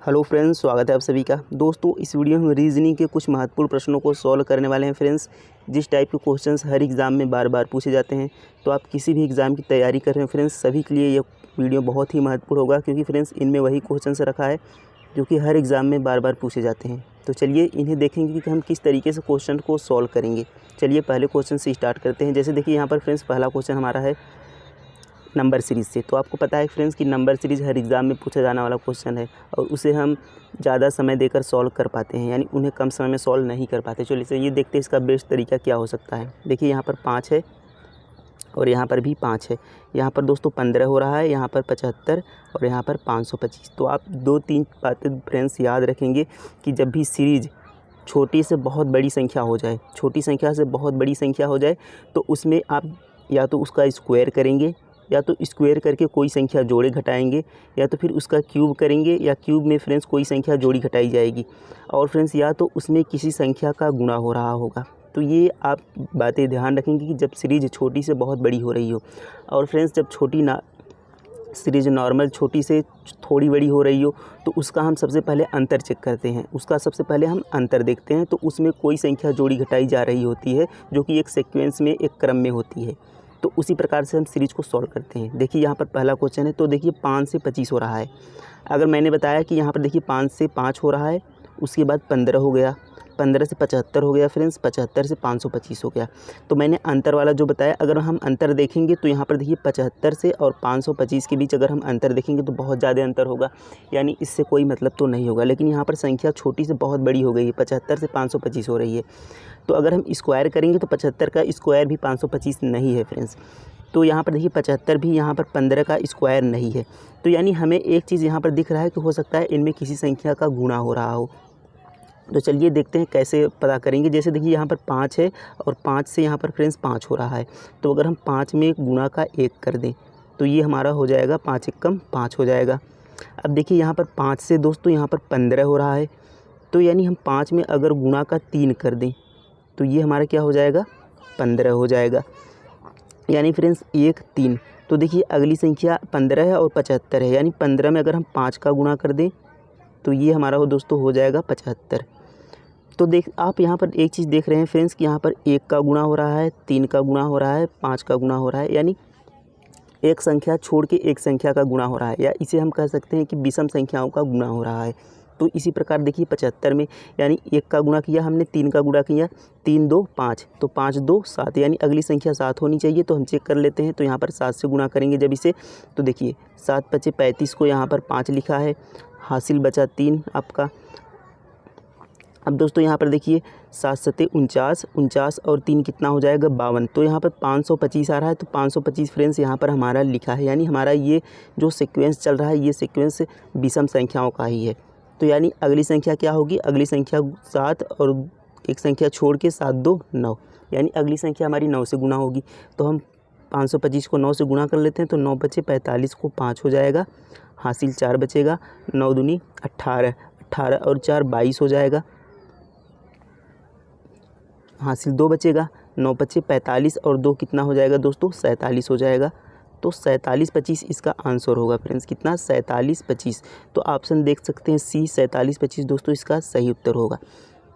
Hello friends, स्वागत है आप सभी का। दोस्तों, इस वीडियो में रीजनिंग के कुछ महत्वपूर्ण प्रश्नों को सॉल्व करने वाले हैं फ्रेंड्स। जिस टाइप के क्वेश्चंस हर एग्ज़ाम में बार बार पूछे जाते हैं, तो आप किसी भी एग्ज़ाम की तैयारी कर रहे हैं फ्रेंड्स, सभी के लिए ये वीडियो बहुत ही महत्वपूर्ण होगा, क्योंकि फ्रेंड्स इनमें वही क्वेश्चंस रखा है जो कि हर एग्ज़ाम में बार बार पूछे जाते हैं। तो चलिए इन्हें देखेंगे कि हम किस तरीके से क्वेश्चन को सॉल्व करेंगे। चलिए पहले क्वेश्चन से स्टार्ट करते हैं। जैसे देखिए यहाँ पर फ्रेंड्स पहला क्वेश्चन हमारा है नंबर सीरीज़ से। तो आपको पता है फ्रेंड्स कि नंबर सीरीज़ हर एग्ज़ाम में पूछा जाने वाला क्वेश्चन है और उसे हम ज़्यादा समय देकर सॉल्व कर पाते हैं, यानी उन्हें कम समय में सॉल्व नहीं कर पाते। चलिए ये देखते हैं इसका बेस्ट तरीका क्या हो सकता है। देखिए यहाँ पर 5 है और यहाँ पर भी 5 है। यहाँ पर दोस्तों 15 हो रहा है, यहाँ पर 75 और यहाँ पर 525। तो आप 2-3 बातें फ्रेंड्स याद रखेंगे कि जब भी सीरीज़ छोटी से बहुत बड़ी संख्या हो जाए, छोटी संख्या से बहुत बड़ी संख्या हो जाए, तो उसमें आप या तो उसका स्क्वायर करेंगे, या तो स्क्वायर करके कोई संख्या जोड़े घटाएंगे, या तो फिर उसका क्यूब करेंगे, या क्यूब में फ्रेंड्स कोई संख्या जोड़ी घटाई जाएगी, और फ्रेंड्स या तो उसमें किसी संख्या का गुणा हो रहा होगा। तो ये आप बातें ध्यान रखेंगे कि जब सीरीज़ छोटी से बहुत बड़ी हो रही हो, और फ्रेंड्स जब सीरीज़ नॉर्मल छोटी से थोड़ी बड़ी हो रही हो, तो उसका हम सबसे पहले अंतर चेक करते हैं। उसका सबसे पहले हम अंतर देखते हैं, तो उसमें कोई संख्या जोड़ी घटाई जा रही होती है, जो कि एक सीक्वेंस में, एक क्रम में होती है। तो उसी प्रकार से हम सीरीज़ को सॉल्व करते हैं। देखिए यहाँ पर पहला क्वेश्चन है, तो देखिए 5 से 25 हो रहा है। अगर मैंने बताया कि यहाँ पर देखिए 5 से 5 हो रहा है, उसके बाद 15 हो गया, 15 से 75 हो गया फ्रेंड्स, 75 से 525 हो गया। तो मैंने अंतर वाला जो बताया, अगर हम अंतर देखेंगे तो यहाँ पर देखिए 75 से और 525 के बीच अगर हम अंतर देखेंगे तो बहुत ज़्यादा अंतर होगा, यानी इससे कोई मतलब तो नहीं होगा। लेकिन यहाँ पर संख्या छोटी से बहुत बड़ी हो गई है, 75 से 525 हो रही है। तो अगर हम स्क्वायर करेंगे तो 75 का स्क्वायर भी 525 नहीं है फ्रेंड्स। तो यहाँ पर देखिए 75 भी यहाँ पर 15 का स्क्वायर नहीं है। तो यानी हमें एक चीज़ यहाँ पर दिख रहा है कि हो सकता है इनमें किसी संख्या का गुणा हो रहा हो। तो चलिए देखते हैं कैसे पता करेंगे। जैसे देखिए यहाँ पर 5 है और 5 से यहाँ पर फ्रेंड्स 5 हो रहा है। तो अगर हम 5 में गुणा का 1 कर दें तो ये हमारा हो जाएगा 5 एकम 5 हो जाएगा। अब देखिए यहाँ पर 5 से दोस्तों यहाँ पर 15 हो रहा है। तो यानी हम 5 में अगर गुणा का 3 कर दें तो ये हमारा क्या हो जाएगा, 15 हो जाएगा। यानी फ्रेंड्स 1 3। तो देखिए अगली संख्या 15 है और 75 है, यानी 15 में अगर हम 5 का गुणा कर दें तो ये हमारा दोस्तों हो जाएगा 75। तो आप यहाँ पर एक चीज़ देख रहे हैं फ्रेंड्स कि यहाँ पर 1 का गुणा हो रहा है, 3 का गुणा हो रहा है, 5 का गुणा हो रहा है, यानी एक संख्या छोड़ के एक संख्या का गुणा हो रहा है, या इसे हम कह सकते हैं कि विषम संख्याओं का गुणा हो रहा है। तो इसी प्रकार देखिए 75 में यानी 1 का गुणा किया हमने, 3 का गुणा किया, 3 2 5, तो 5 2 7, यानी अगली संख्या 7 होनी चाहिए। तो हम चेक कर लेते हैं। तो यहाँ पर 7 से गुणा करेंगे जब इसे, तो देखिए 7 5 35 को यहाँ पर 5 लिखा है, हासिल बचा 3 आपका। अब दोस्तों यहाँ पर देखिए 7 7 49, 49 और 3 कितना हो जाएगा, 52। तो यहाँ पर 525 आ रहा है। तो 525 फ्रेंड्स यहाँ पर हमारा लिखा है, यानी हमारा ये जो सीक्वेंस चल रहा है, ये सीक्वेंस विषम संख्याओं का ही है। तो यानी अगली संख्या क्या होगी, अगली संख्या 7 और एक संख्या छोड़ के 7 2 9, यानी अगली संख्या हमारी 9 से गुणा होगी। तो हम 525 को 9 से गुणा कर लेते हैं। तो 9 बचे 45 को 5 हो जाएगा, हासिल 4 बचेगा, 9 दूनी 18, 18 और 4 22 हो जाएगा, हासिल 2 बचेगा, 9 बचे 45 और 2 कितना हो जाएगा दोस्तों, 47 हो जाएगा। तो 47 25 इसका आंसर होगा फ्रेंड्स, कितना, 47 25। तो ऑप्शन देख सकते हैं सी, 47 25 दोस्तों इसका सही उत्तर होगा।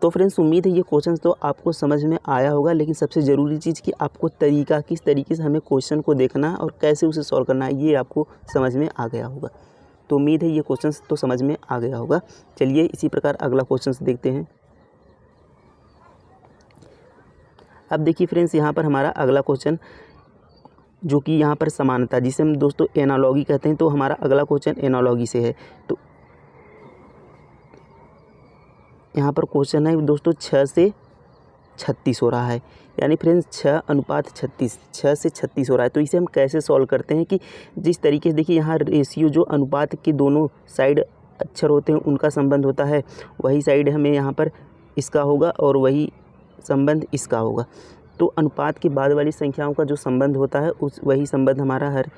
तो फ्रेंड्स उम्मीद है ये क्वेश्चन तो आपको समझ में आया होगा, लेकिन सबसे ज़रूरी चीज़ कि आपको तरीका, किस तरीके से हमें क्वेश्चन को देखना है और कैसे उसे सॉल्व करना है, ये आपको समझ में आ गया होगा। तो उम्मीद है ये क्वेश्चन तो समझ में आ गया होगा। चलिए इसी प्रकार अगला क्वेश्चन देखते हैं। अब देखिए फ्रेंड्स यहाँ पर हमारा अगला क्वेश्चन, जो कि यहाँ पर समानता, जिसे हम दोस्तों एनालॉगी कहते हैं, तो हमारा अगला क्वेश्चन एनालॉगी से है। तो यहाँ पर क्वेश्चन है दोस्तों 6 से 36 हो रहा है, यानी फ्रेंड्स 6:36, 6 से 36 हो रहा है। तो इसे हम कैसे सॉल्व करते हैं कि जिस तरीके से देखिए यहाँ रेशियो जो अनुपात के दोनों साइड अक्षर होते हैं उनका संबंध होता है, वही साइड हमें यहाँ पर इसका होगा और वही संबंध इसका होगा। तो अनुपात के बाद वाली संख्याओं का जो संबंध होता है वही संबंध हमारा हर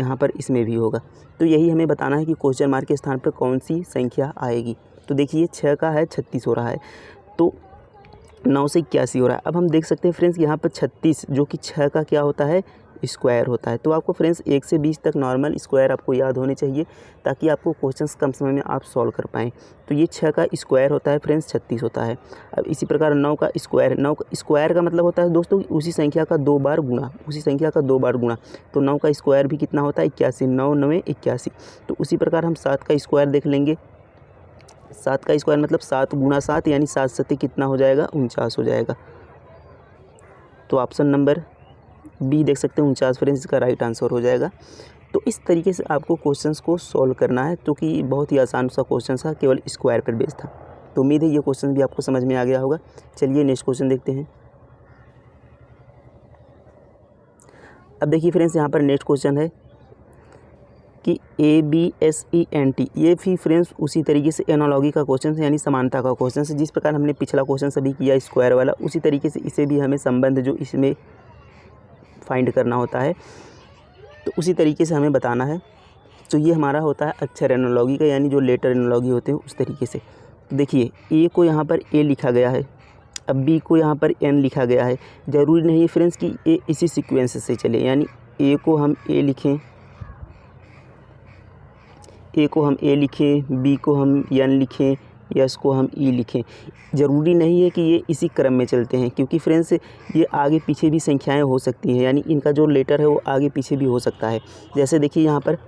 यहाँ पर इसमें भी होगा। तो यही हमें बताना है कि क्वेश्चन मार्क के स्थान पर कौन सी संख्या आएगी। तो देखिए 6 का है 36 हो रहा है, तो 9 से 81 हो रहा है। अब हम देख सकते हैं फ्रेंड्स यहाँ पर 36 जो कि 6 का क्या होता है, स्क्वायर होता है। तो आपको फ्रेंड्स 1 से 20 तक नॉर्मल स्क्वायर आपको याद होने चाहिए ताकि आपको क्वेश्चंस कम समय में आप सॉल्व कर पाएँ। तो ये 6 का स्क्वायर होता है फ्रेंड्स 36 होता है। अब इसी प्रकार 9 का स्क्वायर, 9 का स्क्वायर का मतलब होता है दोस्तों उसी संख्या का 2 बार गुणा, उसी संख्या का 2 बार गुणा। तो 9 का स्क्वायर भी कितना होता है 81, 9 9 81। तो उसी प्रकार हम 7 का स्क्वायर देख लेंगे। 7 का स्क्वायर मतलब 7 गुणा 7 यानी 7 7 कितना हो जाएगा 49 हो जाएगा। तो ऑप्शन नंबर बी देख सकते हैं 49 फ्रेंड्स इसका राइट आंसर हो जाएगा। तो इस तरीके से आपको क्वेश्चंस को सॉल्व करना है, तो कि बहुत ही आसान सा क्वेश्चन था, केवल स्क्वायर पर बेस्ड था। तो उम्मीद है ये क्वेश्चन भी आपको समझ में आ गया होगा। चलिए नेक्स्ट क्वेश्चन देखते हैं। अब देखिए फ्रेंड्स यहाँ पर नेक्स्ट क्वेश्चन है कि ABSENT, ये भी फ्रेंड्स उसी तरीके से एनालॉजी का क्वेश्चन है, यानी समानता का क्वेश्चन है। जिस प्रकार हमने पिछला क्वेश्चन सभी किया स्क्वायर वाला, उसी तरीके से इसे भी हमें संबंध जो इसमें फाइंड करना होता है तो उसी तरीके से हमें बताना है। तो ये हमारा होता है अक्षर एनालॉजी का, यानी जो लेटर एनालॉजी होते हैं उस तरीके से। देखिए ए को यहाँ पर ए लिखा गया है, अब बी को यहाँ पर एन लिखा गया है। ज़रूरी नहीं है फ्रेंड्स कि ए इसी सीक्वेंस से चले, यानी ए को हम ए लिखें, बी को हम एन लिखें, यस को हम ई लिखें। ज़रूरी नहीं है कि ये इसी क्रम में चलते हैं, क्योंकि फ्रेंड्स ये आगे पीछे भी संख्याएं हो सकती हैं, यानी इनका जो लेटर है वो आगे पीछे भी हो सकता है। जैसे देखिए यहाँ पर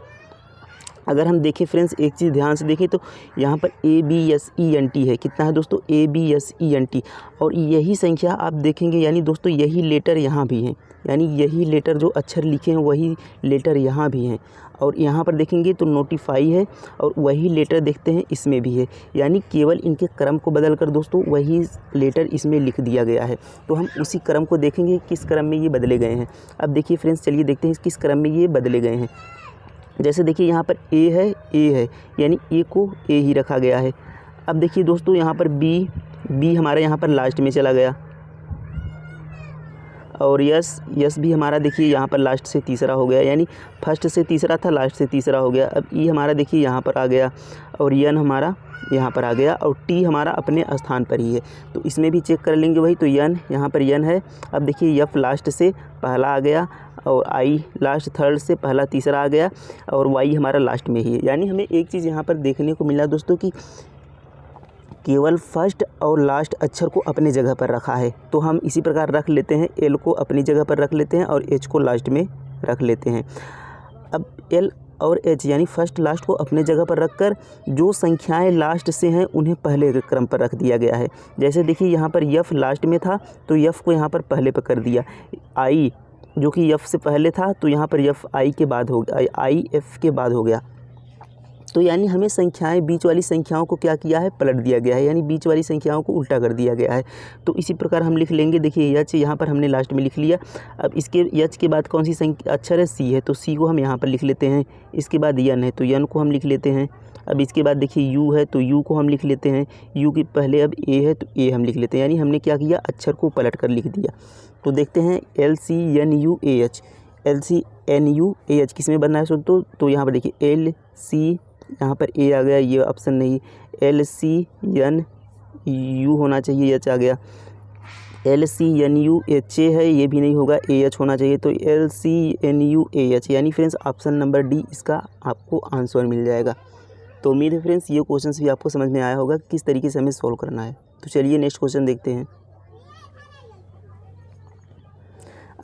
अगर हम देखें फ्रेंड्स, एक चीज़ ध्यान से देखें तो यहाँ पर ABSENT है। कितना है दोस्तों ABSENT, और यही संख्या आप देखेंगे, यानी दोस्तों यही लेटर यहाँ भी हैं, यानी यही लेटर जो अक्षर लिखे हैं वही लेटर यहाँ भी हैं। और यहाँ पर देखेंगे तो नोटिफाई है और वही लेटर देखते हैं इसमें भी है, यानी केवल इनके क्रम को बदल कर दोस्तों वही लेटर इसमें लिख दिया गया है। तो हम उसी क्रम को देखेंगे किस क्रम में ये बदले गए हैं। अब देखिए फ्रेंड्स, चलिए देखते हैं किस क्रम में ये बदले गए हैं। जैसे देखिए यहाँ पर ए है, यानी ए को ए ही रखा गया है। अब देखिए दोस्तों यहाँ पर बी हमारा यहाँ पर लास्ट में चला गया, और यस भी हमारा देखिए यहाँ पर लास्ट से तीसरा हो गया, यानी फर्स्ट से तीसरा था, लास्ट से तीसरा हो गया। अब ई हमारा देखिए यहाँ पर आ गया, और एन हमारा यहाँ पर आ गया, और टी हमारा अपने स्थान पर ही है। तो इसमें भी चेक कर लेंगे वही, तो एन यहाँ पर एन है। अब देखिए एफ लास्ट से पहला आ गया, और आई लास्ट थर्ड से पहला तीसरा आ गया, और वाई हमारा लास्ट में ही है। यानी हमें एक चीज़ यहाँ पर देखने को मिला दोस्तों कि केवल फर्स्ट और लास्ट अक्षर को अपने जगह पर रखा है। तो हम इसी प्रकार रख लेते हैं, एल को अपनी जगह पर रख लेते हैं और एच को लास्ट में रख लेते हैं। अब एल और एच यानी फर्स्ट लास्ट को अपने जगह पर रखकर जो संख्याएं लास्ट से हैं उन्हें पहले क्रम पर रख दिया गया है। जैसे देखिए यहाँ पर यफ लास्ट में था तो यफ को यहाँ पर पहले पर कर दिया, आई जो कि यफ से पहले था तो यहाँ पर यफ आई के बाद हो गया, आई एफ के बाद हो गया। तो यानी हमें संख्याएं बीच वाली संख्याओं को क्या किया है, पलट दिया गया है, यानी बीच वाली संख्याओं को उल्टा कर दिया गया है। तो इसी प्रकार हम लिख लेंगे। देखिए यच यहाँ पर हमने लास्ट में लिख लिया। अब इसके यच के बाद कौन सी संख्या अक्षर है, सी है, तो सी को हम यहाँ पर लिख लेते हैं। इसके बाद यन है तो यन को हम लिख लेते हैं। अब इसके बाद देखिए यू है तो यू को हम लिख लेते हैं। यू के पहले अब ए है तो ए हम लिख लेते हैं, यानी हमने क्या किया, अक्षर को पलट कर लिख दिया। तो देखते हैं LCNUAH, LCNUAH किस में बनना है तो यहाँ पर देखिए LC, यहाँ पर ए आ गया, ये ऑप्शन नहीं, LCNU होना चाहिए, एच आ गया। LCNUH है, ये भी नहीं होगा, AH होना चाहिए, तो LCNUAH, यानी फ्रेंड्स ऑप्शन नंबर डी इसका आपको आंसर मिल जाएगा। तो उम्मीद है फ्रेंड्स ये क्वेश्चन भी आपको समझ में आया होगा किस तरीके से हमें सॉल्व करना है। तो चलिए नेक्स्ट क्वेश्चन देखते हैं।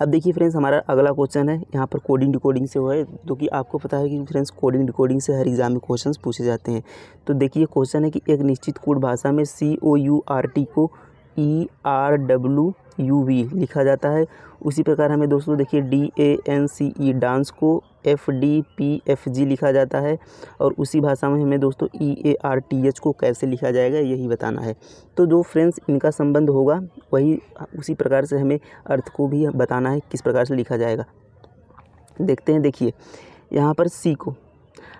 अब देखिए फ्रेंड्स हमारा अगला क्वेश्चन है यहाँ पर कोडिंग डिकोडिंग से हुआ है, जो कि आपको पता है कि फ्रेंड्स कोडिंग डिकोडिंग से हर एग्जाम में क्वेश्चंस पूछे जाते हैं। तो देखिए क्वेश्चन है कि एक निश्चित कोड भाषा में COURT को ERWUV लिखा जाता है। उसी प्रकार हमें दोस्तों देखिए DANCE डांस को FDPFG लिखा जाता है, और उसी भाषा में हमें दोस्तों EARTH को कैसे लिखा जाएगा यही बताना है। तो जो फ्रेंड्स इनका संबंध होगा वही उसी प्रकार से हमें अर्थ को भी बताना है किस प्रकार से लिखा जाएगा। देखते हैं, देखिए यहाँ पर सी को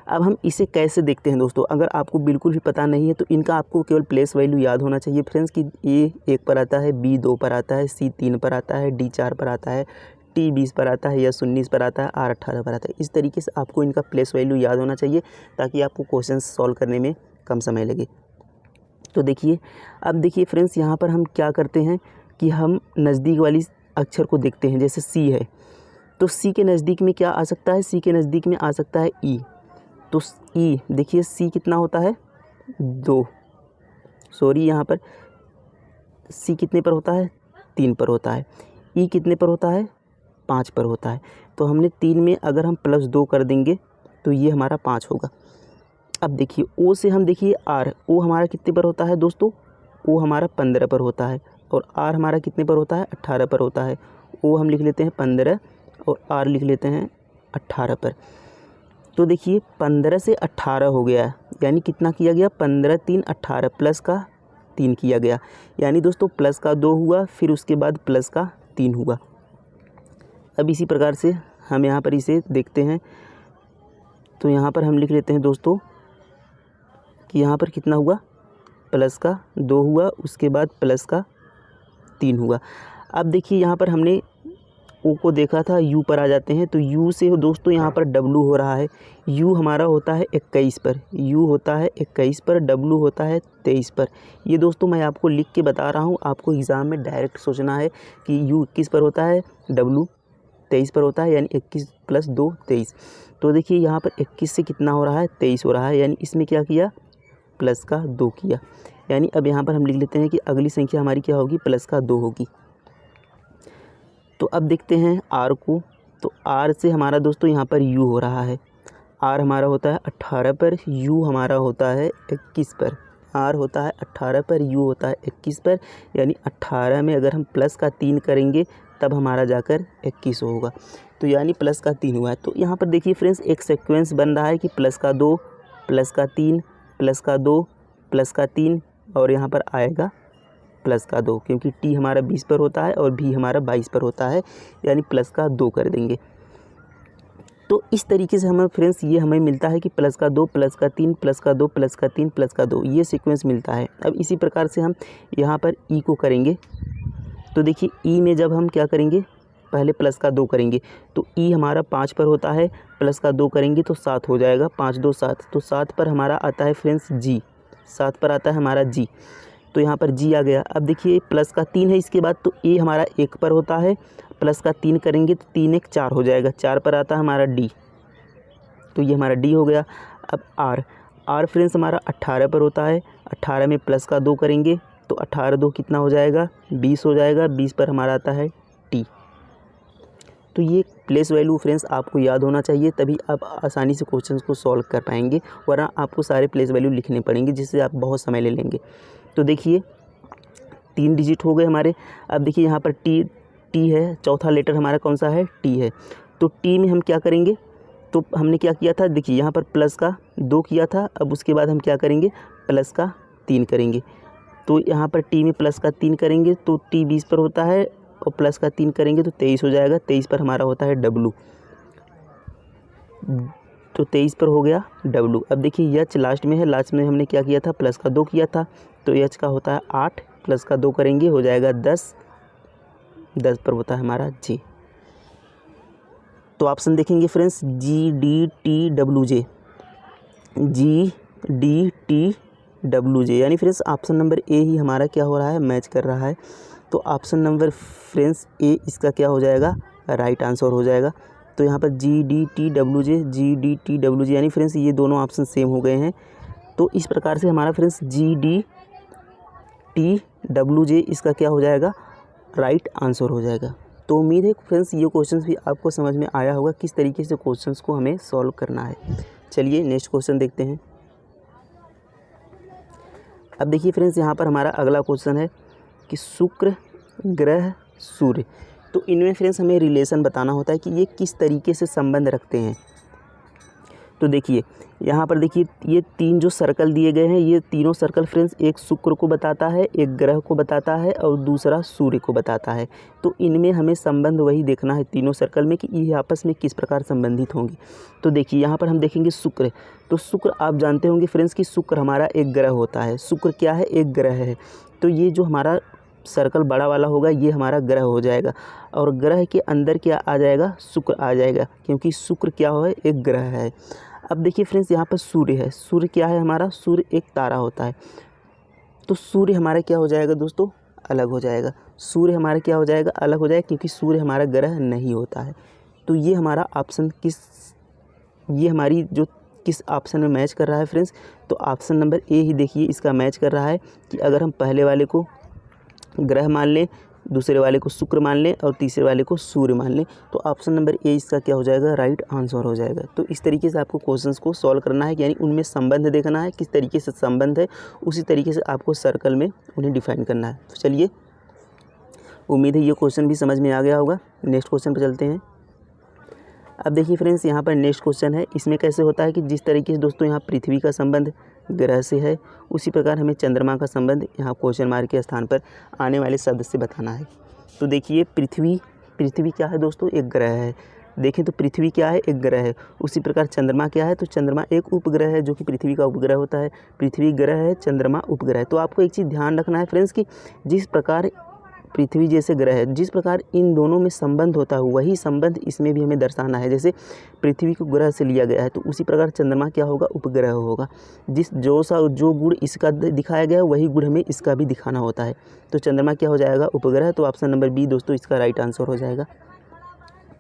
अब हम इसे कैसे देखते हैं दोस्तों। अगर आपको बिल्कुल भी पता नहीं है तो इनका आपको केवल प्लेस वैल्यू याद होना चाहिए फ्रेंड्स कि ए 1 पर आता है, बी 2 पर आता है, सी 3 पर आता है, डी 4 पर आता है, टी 20 पर आता है, यस 19 पर आता है, आर 18 पर आता है। इस तरीके से आपको इनका प्लेस वैल्यू याद होना चाहिए ताकि आपको क्वेश्चन सॉल्व करने में कम समय लगे। तो देखिए अब देखिए फ्रेंड्स यहाँ पर हम क्या करते हैं कि हम नज़दीक वाली अक्षर को देखते हैं। जैसे सी है तो सी के नज़दीक में क्या आ सकता है, सी के नज़दीक में आ सकता है ई। तो ई देखिए सी कितना होता है 2, सॉरी यहाँ पर सी कितने पर होता है 3 पर होता है, ई कितने पर होता है 5 पर होता है। तो हमने 3 में अगर हम +2 कर देंगे तो ये हमारा 5 होगा। अब देखिए ओ से हम देखिए आर, ओ हमारा कितने पर होता है दोस्तों, ओ हमारा 15 पर होता है और आर हमारा कितने पर होता है 18 पर होता है। ओ हम लिख लेते हैं 15 और आर लिख लेते हैं 18 पर। तो देखिए 15 से 18 हो गया, यानी कितना किया गया 15 3 18 प्लस का 3 किया गया, यानी दोस्तों प्लस का 2 हुआ, फिर उसके बाद प्लस का 3 हुआ। अब इसी प्रकार से हम यहाँ पर इसे देखते हैं, तो यहाँ पर हम लिख लेते हैं दोस्तों कि यहाँ पर कितना हुआ प्लस का 2 हुआ, उसके बाद प्लस का 3 हुआ। अब देखिए यहाँ पर हमने ओ को देखा था, यू पर आ जाते हैं। तो यू से दोस्तों यहाँ पर डब्लू हो रहा है, यू हमारा होता है 21 पर, यू होता है 21 पर, डब्लू होता है 23 पर। ये दोस्तों मैं आपको लिख के बता रहा हूँ, आपको एग्ज़ाम में डायरेक्ट सोचना है कि यू 21 पर होता है, डब्लू 23 पर होता है, यानी 21 + 2 23। तो देखिए यहाँ पर 21 से कितना हो रहा है 23 हो रहा है, यानी इसमें क्या किया प्लस का 2 किया, यानी अब यहाँ पर हम लिख लेते हैं कि अगली संख्या हमारी क्या होगी प्लस का 2 होगी। तो अब देखते हैं आर को, तो आर से हमारा दोस्तों यहाँ पर यू हो रहा है, आर हमारा होता है 18 पर, यू हमारा होता है 21 पर। आर होता है 18 पर, यू होता है 21 पर, यानी 18 में अगर हम प्लस का 3 करेंगे तब हमारा जाकर 21 होगा, तो यानी प्लस का 3 हुआ है। तो यहाँ पर देखिए फ्रेंड्स एक सीक्वेंस बन रहा है कि प्लस का 2 प्लस का 3 प्लस का 2 प्लस का 3 और यहाँ पर आएगा प्लस का 2, क्योंकि टी हमारा 20 पर होता है और भी हमारा 22 पर होता है, यानी प्लस का 2 कर देंगे। तो इस तरीके से हमें फ्रेंड्स ये हमें मिलता है कि प्लस का 2 प्लस का 3 प्लस का 2 प्लस का 3 प्लस का 2, ये सीक्वेंस मिलता है। अब इसी प्रकार से हम यहाँ पर ई को करेंगे, तो देखिए ई में जब हम क्या करेंगे पहले प्लस का 2 करेंगे, तो ई हमारा 5 पर होता है, प्लस का 2 करेंगे तो 7 हो जाएगा, 5 2 7, तो 7 पर हमारा आता है फ्रेंड्स जी, 7 पर आता है हमारा जी, तो यहाँ पर जी आ गया। अब देखिए प्लस का 3 है इसके बाद, तो ए हमारा 1 पर होता है, प्लस का 3 करेंगे तो 3 1 4 हो जाएगा, 4 पर आता है हमारा डी, तो ये हमारा डी हो गया। अब आर, आर फ्रेंड्स हमारा 18 पर होता है, 18 में प्लस का 2 करेंगे तो 18 2 कितना हो जाएगा 20 हो जाएगा, 20 पर हमारा आता है टी। तो ये प्लेस वैल्यू फ्रेंड्स आपको याद होना चाहिए, तभी आप आसानी से क्वेश्चंस को सॉल्व कर पाएंगे, वरना आपको सारे प्लेस वैल्यू लिखने पड़ेंगे जिससे आप बहुत समय ले लेंगे। तो देखिए 3 डिजिट हो गए हमारे। अब देखिए यहाँ पर टी है, चौथा लेटर हमारा कौन सा है टी है, तो टी में हम क्या करेंगे, तो हमने क्या किया था देखिए यहाँ पर प्लस का 2 किया था, अब उसके बाद हम क्या करेंगे प्लस का 3 करेंगे, तो यहाँ पर टी में प्लस का 3 करेंगे तो टी 20 पर होता है और प्लस का 3 करेंगे तो 23 हो जाएगा, 23 पर हमारा होता है डब्लू, तो 23 पर हो गया डब्लू। अब देखिए एच लास्ट में है, लास्ट में हमने क्या किया था प्लस का 2 किया था, तो एच का होता है 8, प्लस का 2 करेंगे हो जाएगा 10, 10 पर होता है हमारा जी। तो ऑप्शन देखेंगे friends G D T W J, G D T W J, यानी फ्रेंड्स ऑप्शन नंबर ए ही हमारा क्या हो रहा है मैच कर रहा है। तो ऑप्शन नंबर फ्रेंड्स ए इसका क्या हो जाएगा राइट आंसर हो जाएगा। तो यहाँ पर जी D T W J, G D T W J, यानी फ्रेंड्स ये दोनों ऑप्शन सेम हो गए हैं। तो इस प्रकार से हमारा friends G D T W J इसका क्या हो जाएगा राइट आंसर हो जाएगा। तो उम्मीद है फ्रेंड्स ये क्वेश्चंस भी आपको समझ में आया होगा किस तरीके से क्वेश्चंस को हमें सॉल्व करना है। चलिए नेक्स्ट क्वेश्चन देखते हैं। अब देखिए फ्रेंड्स यहाँ पर हमारा अगला क्वेश्चन है कि शुक्र ग्रह सूर्य, तो इनमें फ्रेंड्स हमें रिलेशन बताना होता है कि ये किस तरीके से संबंध रखते हैं। तो देखिए यहाँ पर देखिए ये 3 जो सर्कल दिए गए हैं, ये तीनों सर्कल फ्रेंड्स एक शुक्र को बताता है, एक ग्रह को बताता है और दूसरा सूर्य को बताता है। तो इनमें हमें संबंध वही देखना है तीनों सर्कल में कि ये आपस में किस प्रकार संबंधित होंगे। तो देखिए यहाँ पर हम देखेंगे शुक्र, तो शुक्र आप जानते होंगे फ्रेंड्स कि शुक्र हमारा एक ग्रह होता है, शुक्र क्या है एक ग्रह है, तो ये जो हमारा सर्कल बड़ा वाला होगा ये हमारा ग्रह हो जाएगा और ग्रह के अंदर क्या आ जाएगा शुक्र आ जाएगा, क्योंकि शुक्र क्या है एक ग्रह है। अब देखिए फ्रेंड्स यहाँ पर सूर्य है, सूर्य क्या है हमारा सूर्य एक तारा होता है, तो सूर्य हमारा क्या हो जाएगा दोस्तों अलग हो जाएगा, सूर्य हमारा क्या हो जाएगा अलग हो जाएगा, क्योंकि सूर्य हमारा ग्रह नहीं होता है। तो ये हमारा ऑप्शन ये हमारी जो किस ऑप्शन में मैच कर रहा है फ्रेंड्स, तो ऑप्शन नंबर ए ही देखिए इसका मैच कर रहा है कि अगर हम पहले वाले को ग्रह मान लें, दूसरे वाले को शुक्र मान लें और तीसरे वाले को सूर्य मान लें, तो ऑप्शन नंबर ए इसका क्या हो जाएगा, राइट आंसर हो जाएगा। तो इस तरीके से आपको क्वेश्चंस को सॉल्व करना है, यानी उनमें संबंध देखना है, किस तरीके से संबंध है, उसी तरीके से आपको सर्कल में उन्हें डिफाइन करना है। तो चलिए, उम्मीद है ये क्वेश्चन भी समझ में आ गया होगा। नेक्स्ट क्वेश्चन पर चलते हैं। अब देखिए फ्रेंड्स, यहाँ पर नेक्स्ट क्वेश्चन है। इसमें कैसे होता है कि जिस तरीके से दोस्तों यहाँ पृथ्वी का संबंध ग्रह से है, उसी प्रकार हमें चंद्रमा का संबंध यहाँ क्वेश्चन मार्क के स्थान पर आने वाले शब्द से बताना है। तो देखिए, पृथ्वी क्या है दोस्तों, एक ग्रह है। देखें तो पृथ्वी क्या है, एक ग्रह है। उसी प्रकार चंद्रमा क्या है, तो चंद्रमा एक उपग्रह है, जो कि पृथ्वी का उपग्रह होता है। पृथ्वी ग्रह है, चंद्रमा उपग्रह है। तो आपको एक चीज़ ध्यान रखना है फ्रेंड्स कि जिस प्रकार पृथ्वी जैसे ग्रह है, जिस प्रकार इन दोनों में संबंध होता है, वही संबंध इसमें भी हमें दर्शाना है। जैसे पृथ्वी को ग्रह से लिया गया है, तो उसी प्रकार चंद्रमा क्या होगा, उपग्रह होगा। जो गुण इसका दिखाया गया है, वही गुण हमें इसका भी दिखाना होता है। तो चंद्रमा क्या हो जाएगा, उपग्रह। तो ऑप्शन नंबर बी दोस्तों इसका राइट आंसर हो जाएगा।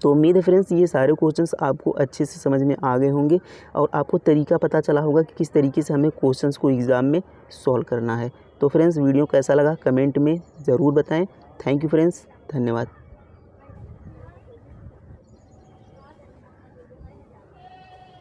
तो उम्मीद है फ्रेंड्स ये सारे क्वेश्चंस आपको अच्छे से समझ में आ गए होंगे और आपको तरीका पता चला होगा कि किस तरीके से हमें क्वेश्चंस को एग्ज़ाम में सॉल्व करना है। तो फ्रेंड्स वीडियो कैसा लगा कमेंट में ज़रूर बताएं। थैंक यू फ्रेंड्स, धन्यवाद।